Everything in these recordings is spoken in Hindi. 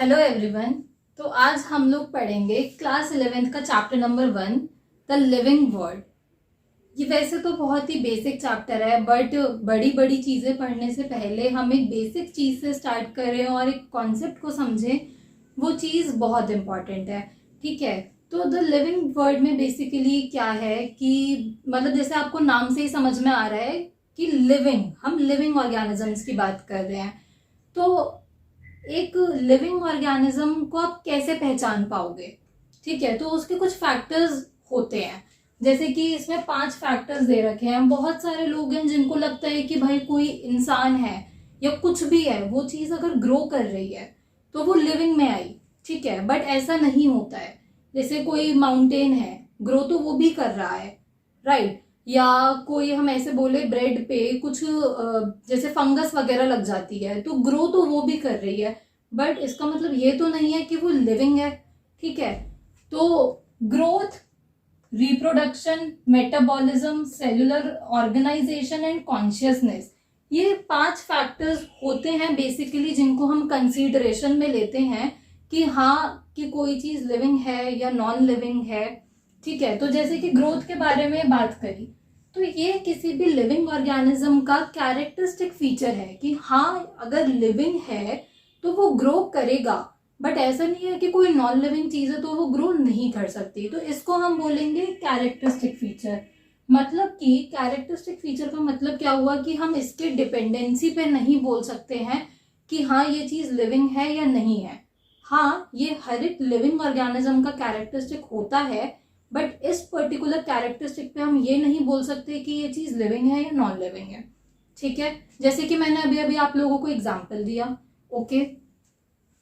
Hello everyone. तो आज हम लोग पढ़ेंगे क्लास 11th का chapter number 1, the living word. ये वैसे तो बहुत ही बेसिक चैप्टर है, बट बड़ी बड़ी चीज़ें पढ़ने से पहले हम एक बेसिक चीज़ से स्टार्ट करें और एक कॉन्सेप्ट को समझें, वो चीज़ बहुत इम्पॉर्टेंट है। ठीक है, तो द लिविंग वर्ड में बेसिकली क्या है कि मतलब जैसे आपको नाम से ही समझ में आ रहा है कि हम लिविंग ऑर्गेनिजम्स की बात कर रहे हैं। तो एक लिविंग ऑर्गेनिज्म को आप कैसे पहचान पाओगे? ठीक है, तो उसके कुछ फैक्टर्स होते हैं, जैसे कि इसमें 5 फैक्टर्स दे रखे हैं। बहुत सारे लोग हैं जिनको लगता है कि भाई कोई इंसान है या कुछ भी है, वो चीज अगर ग्रो कर रही है तो वो लिविंग में आई। ठीक है, बट ऐसा नहीं होता है। जैसे कोई माउंटेन है, ग्रो तो वो भी कर रहा है, राइट? या कोई हम ऐसे बोले ब्रेड पे कुछ जैसे फंगस वगैरह लग जाती है, तो ग्रो तो वो भी कर रही है, बट इसका मतलब ये तो नहीं है कि वो लिविंग है। ठीक है, तो growth, reproduction, metabolism, cellular organization and consciousness, ये 5 फैक्टर्स होते हैं बेसिकली, जिनको हम कंसीडरेशन में लेते हैं कि हाँ कि कोई चीज लिविंग है या नॉन लिविंग है। ठीक है, तो जैसे कि ग्रोथ के बारे में बात करी, तो ये किसी भी लिविंग ऑर्गेनिज्म का कैरेक्टरिस्टिक फीचर है कि हाँ अगर लिविंग है तो वो ग्रो करेगा, बट ऐसा नहीं है कि कोई नॉन लिविंग चीज है तो वो ग्रो नहीं कर सकती। तो इसको हम बोलेंगे कैरेक्टरिस्टिक फीचर। मतलब कि कैरेक्टरिस्टिक फीचर का मतलब क्या हुआ कि हम इसके डिपेंडेंसी पे नहीं बोल सकते हैं कि हाँ ये चीज लिविंग है या नहीं है। हाँ, ये हर एक लिविंग ऑर्गेनिज्म का कैरेक्टरिस्टिक होता है, बट इस पर्टिकुलर कैरेक्टरिस्टिक पे हम ये नहीं बोल सकते कि ये चीज लिविंग है या नॉन लिविंग है। ठीक है, जैसे कि मैंने अभी अभी आप लोगों को एग्जांपल दिया। ओके,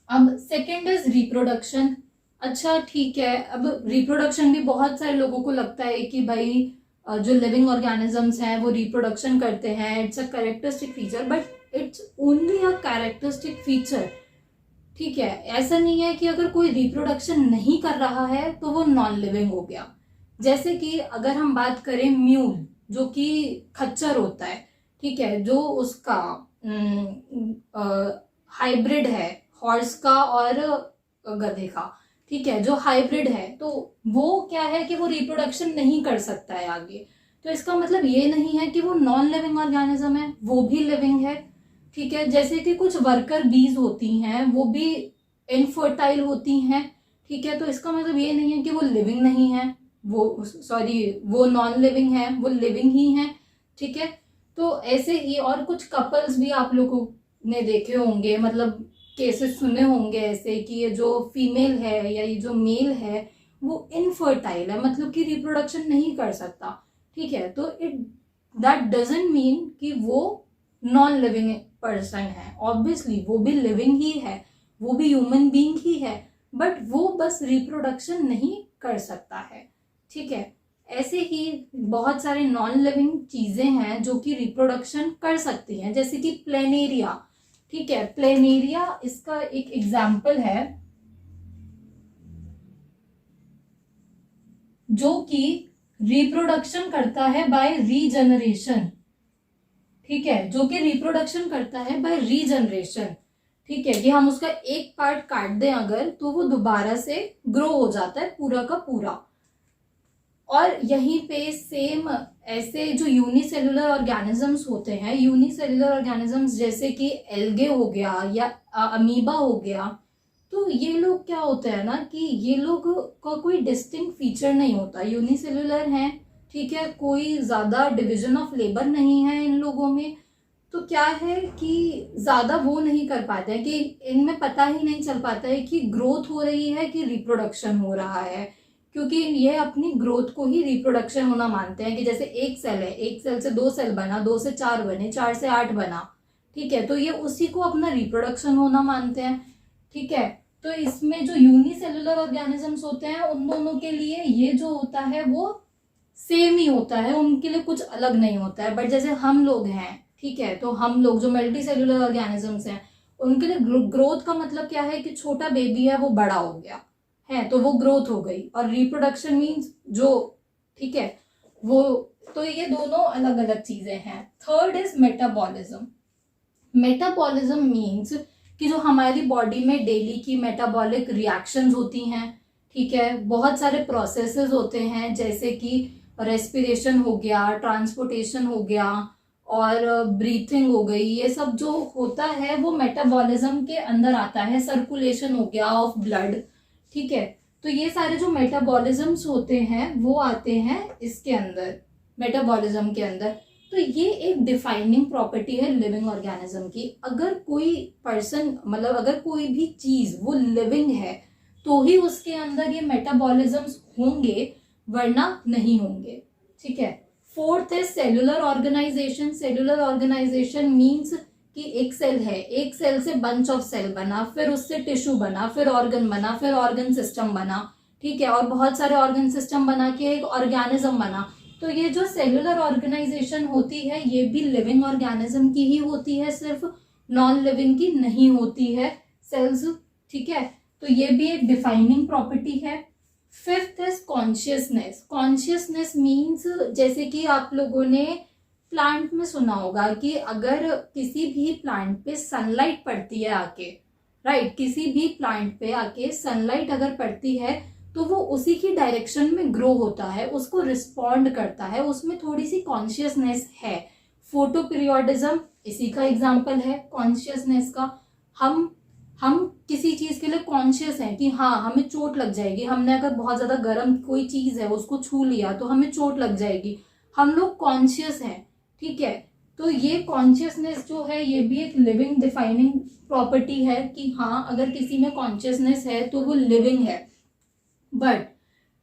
अब सेकंड इज रिप्रोडक्शन। अच्छा ठीक है, अब रिप्रोडक्शन भी बहुत सारे लोगों को लगता है कि भाई जो लिविंग ऑर्गेनिजम्स हैं वो रिप्रोडक्शन करते हैं, it's a characteristic feature, but it's only a characteristic feature. ठीक है, ऐसा नहीं है कि अगर कोई रिप्रोडक्शन नहीं कर रहा है तो वो नॉन लिविंग हो गया। जैसे कि अगर हम बात करें म्यूल, जो कि खच्चर होता है, ठीक है, जो उसका हाइब्रिड है हॉर्स का और गधे का। ठीक है, जो हाइब्रिड है तो वो क्या है कि वो रिप्रोडक्शन नहीं कर सकता है आगे। तो इसका मतलब ये नहीं है कि वो नॉन लिविंग ऑर्गेनिज्म है, वो भी लिविंग है। ठीक है, जैसे कि कुछ वर्कर बीज होती हैं, वो भी इनफर्टाइल होती हैं। ठीक है, तो इसका मतलब ये नहीं है कि वो लिविंग नहीं है, वो नॉन लिविंग है, वो लिविंग ही है। ठीक है, तो ऐसे ही और कुछ कपल्स भी आप लोगों ने देखे होंगे, मतलब केसेस सुने होंगे ऐसे कि ये जो फीमेल है या ये जो मेल है वो इनफर्टाइल है, मतलब कि रिप्रोडक्शन नहीं कर सकता। ठीक है, तो इट दैट डजेंट मीन कि वो नॉन लिविंग पर्सन है। ऑब्वियसली वो भी लिविंग ही है, वो भी ह्यूमन बीइंग ही है, बट वो बस रिप्रोडक्शन नहीं कर सकता है। ठीक है, ऐसे ही बहुत सारे नॉन लिविंग चीजें हैं जो कि रिप्रोडक्शन कर सकती हैं, जैसे कि प्लेनेरिया। ठीक है, प्लेनेरिया इसका एक एग्जाम्पल है, जो कि रिप्रोडक्शन करता है बाय रीजनरेशन। ठीक है, जो कि रिप्रोडक्शन करता है बाय रीजनरेशन। ठीक है, कि हम उसका एक पार्ट काट दें अगर, तो वो दोबारा से ग्रो हो जाता है पूरा का पूरा। और यहीं पे सेम ऐसे जो यूनिसेलुलर ऑर्गेनिजम्स होते हैं, यूनिसेलुलर ऑर्गेनिजम्स जैसे कि एल्गे हो गया या अमीबा हो गया, तो ये लोग क्या होता है ना कि ये लोग का कोई डिस्टिंक्ट फीचर नहीं होता, यूनिसेलुलर हैं। ठीक है, कोई ज्यादा डिवीजन ऑफ लेबर नहीं है इन लोगों में। तो क्या है कि ज्यादा वो नहीं कर पाते हैं, कि इनमें पता ही नहीं चल पाता है कि ग्रोथ हो रही है कि रिप्रोडक्शन हो रहा है, क्योंकि ये अपनी ग्रोथ को ही रिप्रोडक्शन होना मानते हैं। कि जैसे एक सेल है, एक सेल से 2 सेल बना, 2 से 4 बने, 4 से 8 बना। ठीक है, तो ये उसी को अपना रिप्रोडक्शन होना मानते हैं। ठीक है, तो इसमें जो यूनिसेलुलर ऑर्गेनिजम्स होते हैं उन दोनों के लिए ये जो होता है वो सेम ही होता है, उनके लिए कुछ अलग नहीं होता है। बट जैसे हम लोग हैं, ठीक है, तो हम लोग जो मल्टी सेलुलर ऑर्गेनिजम्स हैं, उनके लिए ग्रोथ का मतलब क्या है कि छोटा बेबी है वो बड़ा हो गया है तो वो ग्रोथ हो गई, और रिप्रोडक्शन मीन्स जो, ठीक है, वो, तो ये दोनों अलग अलग चीजें हैं। Third is metabolism. Metabolism means कि जो हमारी बॉडी में डेली की मेटाबॉलिक रिएक्शंस होती हैं, ठीक है, बहुत सारे प्रोसेसेस होते हैं, जैसे कि रेस्पिरेशन हो गया, ट्रांसपोर्टेशन हो गया और ब्रीथिंग हो गई, ये सब जो होता है वो मेटाबॉलिज्म के अंदर आता है। सर्कुलेशन हो गया ऑफ ब्लड, ठीक है। तो ये सारे जो मेटाबॉलिज्म्स होते हैं वो आते हैं इसके अंदर, मेटाबॉलिज्म के अंदर। तो ये एक डिफाइनिंग प्रॉपर्टी है लिविंग ऑर्गेनिज्म की। अगर कोई पर्सन, मतलब अगर कोई भी चीज वो लिविंग है तो ही उसके अंदर ये मेटाबॉलिज्म्स होंगे, वरना नहीं होंगे, ठीक है। फोर्थ है cellular organization. Cellular organization means कि एक सेल है, एक सेल से बंच ऑफ सेल बना, फिर उससे टिश्यू बना, फिर ऑर्गन बना, फिर ऑर्गन सिस्टम बना, ठीक है, और बहुत सारे ऑर्गन सिस्टम बना के एक ऑर्गेनिज्म बना। तो ये जो सेलुलर ऑर्गेनाइजेशन होती है ये भी लिविंग ऑर्गेनिज्म की ही होती है, सिर्फ नॉन लिविंग की नहीं होती है सेल्स, ठीक है। तो ये भी एक डिफाइनिंग प्रॉपर्टी है। Fifth is consciousness. Consciousness means, जैसे कि आप लोगों ने प्लांट में सुना होगा कि अगर किसी भी प्लांट पे सनलाइट पड़ती है आके, राइट, किसी भी प्लांट पे आके सनलाइट अगर पड़ती है तो वो उसी की डायरेक्शन में ग्रो होता है, उसको रिस्पॉन्ड करता है, उसमें थोड़ी सी कॉन्शियसनेस है। फोटो पीरियोडिज्म इसी का एग्जाम्पल है कॉन्शियसनेस का। हम किसी चीज के लिए कॉन्शियस हैं कि हाँ हमें चोट लग जाएगी, हमने अगर बहुत ज्यादा गर्म कोई चीज है उसको छू लिया तो हमें चोट लग जाएगी, हम लोग कॉन्शियस हैं, ठीक है। तो ये कॉन्शियसनेस जो है ये भी एक लिविंग डिफाइनिंग प्रॉपर्टी है कि हाँ अगर किसी में कॉन्शियसनेस है तो वो लिविंग है। बट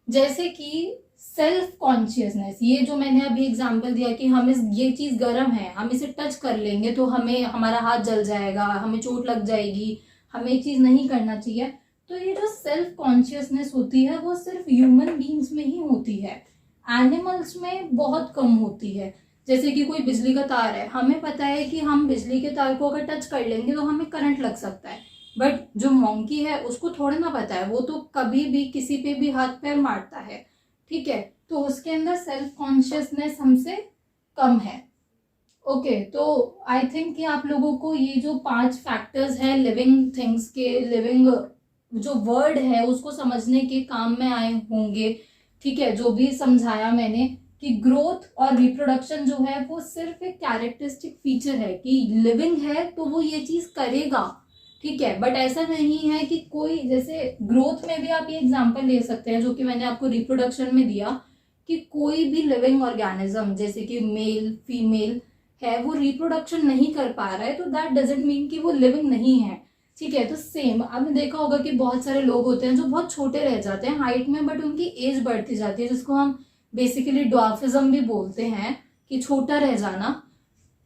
जैसे कि सेल्फ कॉन्शियसनेस, ये जो मैंने अभी एग्जांपल दिया कि हम ये चीज गर्म है, हम इसे टच कर लेंगे तो हमें हमारा हाथ जल जाएगा, हमें चोट लग जाएगी, हमें ये चीज नहीं करना चाहिए। तो ये जो सेल्फ कॉन्शियसनेस होती है वो सिर्फ ह्यूमन बींग्स में ही होती है, एनिमल्स में बहुत कम होती है। जैसे कि कोई बिजली का तार है, हमें पता है कि हम बिजली के तार को अगर टच कर लेंगे तो हमें करंट लग सकता है, बट जो मॉन्की है उसको थोड़ा ना पता है, वो तो कभी भी किसी पे भी हाथ पैर मारता है, ठीक है। तो उसके अंदर सेल्फ कॉन्शियसनेस हमसे कम है। ओके, तो आई थिंक कि आप लोगों को ये जो 5 फैक्टर्स है लिविंग थिंग्स के, लिविंग जो वर्ड है उसको समझने के काम में आए होंगे, ठीक है। जो भी समझाया मैंने कि ग्रोथ और रिप्रोडक्शन जो है वो सिर्फ एक कैरेक्टरिस्टिक फीचर है कि लिविंग है तो वो ये चीज करेगा, ठीक है। बट ऐसा नहीं है कि कोई, जैसे ग्रोथ में भी आप ये एग्जांपल ले सकते हैं जो कि मैंने आपको रिप्रोडक्शन में दिया, कि कोई भी लिविंग ऑर्गेनिज्म जैसे कि मेल फीमेल है वो रिप्रोडक्शन नहीं कर पा रहा है तो दैट डजंट मीन कि वो लिविंग नहीं है, ठीक है। तो सेम आपने देखा होगा कि बहुत सारे लोग होते हैं जो बहुत छोटे रह जाते हैं हाइट में, बट उनकी एज बढ़ती जाती है, जिसको हम बेसिकली ड्वार्फिज्म भी बोलते हैं, कि छोटा रह जाना।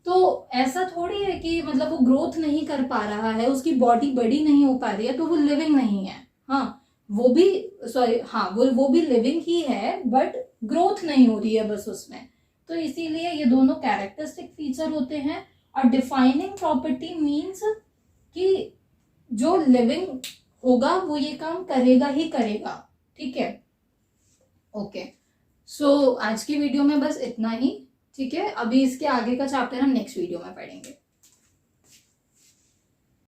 तो ऐसा थोड़ी है कि मतलब वो ग्रोथ नहीं कर पा रहा है, उसकी बॉडी बड़ी नहीं हो पा रही है तो वो लिविंग नहीं है। हाँ वो भी, सॉरी, हाँ वो भी लिविंग ही है बट ग्रोथ नहीं हो रही है बस उसमें। तो इसीलिए ये दोनों कैरेक्टरिस्टिक फीचर होते हैं। और डिफाइनिंग प्रॉपर्टी मीन्स कि जो लिविंग होगा वो ये काम करेगा ही करेगा, ठीक है। ओके, सो आज की वीडियो में बस इतना ही, ठीक है। अभी इसके आगे का चैप्टर हम नेक्स्ट वीडियो में पढ़ेंगे।